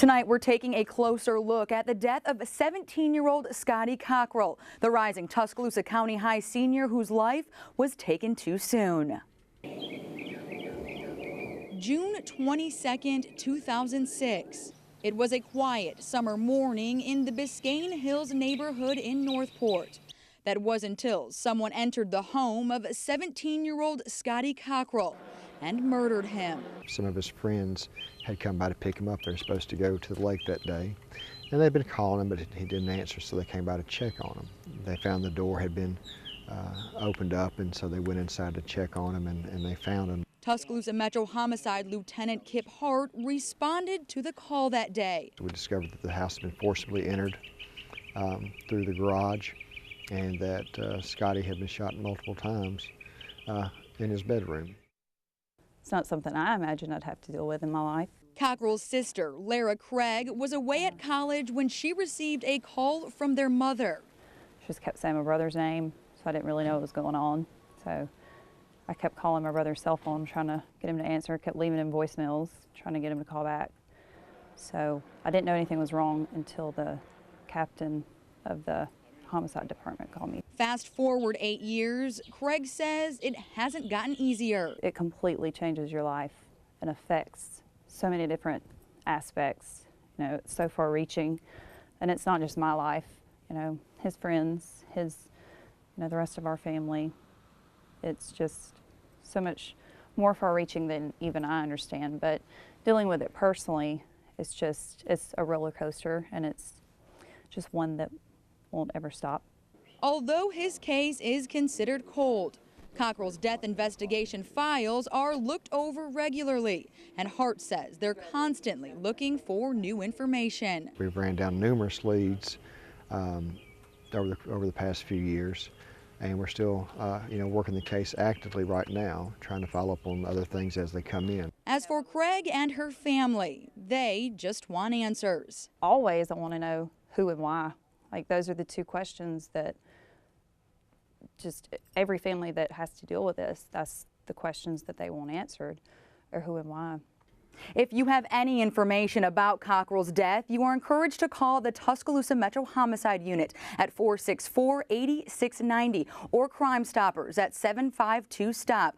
Tonight, we're taking a closer look at the death of 17-year-old Scotty Cockrell, the rising Tuscaloosa County High Senior whose life was taken too soon. June 22nd, 2006. It was a quiet summer morning in the Biscayne Hills neighborhood in Northport. That was until someone entered the home of 17-year-old Scotty Cockrell and murdered him. Some of his friends had come by to pick him up. They were supposed to go to the lake that day, and they'd been calling him, but he didn't answer, so they came by to check on him. They found the door had been opened up, and so they went inside to check on him, and they found him. Tuscaloosa Metro Homicide Lieutenant Kip Hart responded to the call that day. We discovered that the house had been forcibly entered through the garage, and that Scotty had been shot multiple times in his bedroom. It's not something I imagine I'd have to deal with in my life. Cockrell's sister, Larrah, was away at college when she received a call from their mother. She just kept saying my brother's name, so I didn't really know what was going on. So I kept calling my brother's cell phone, trying to get him to answer, kept leaving him voicemails, trying to get him to call back. So I didn't know anything was wrong until the captain of the homicide department called me. Fast forward 8 years, Craig says it hasn't gotten easier. It completely changes your life and affects so many different aspects. You know, it's so far reaching, and it's not just my life, you know, his friends, his, you know, the rest of our family. It's just so much more far reaching than even I understand, but dealing with it personally, it's a roller coaster, and it's just one that won't ever stop. Although his case is considered cold, Cockrell's death investigation files are looked over regularly, and Hart says they're constantly looking for new information. We've ran down numerous leads over the past few years, and we're still working the case actively right now, trying to follow up on other things as they come in. As for Craig and her family, they just want answers. Always I want to know who and why. Like, those are the two questions that just every family that has to deal with this, that's the questions that they want answered, or who and why. If you have any information about Cockrell's death, you are encouraged to call the Tuscaloosa Metro Homicide Unit at 464-8690 or Crime Stoppers at 752-STOP.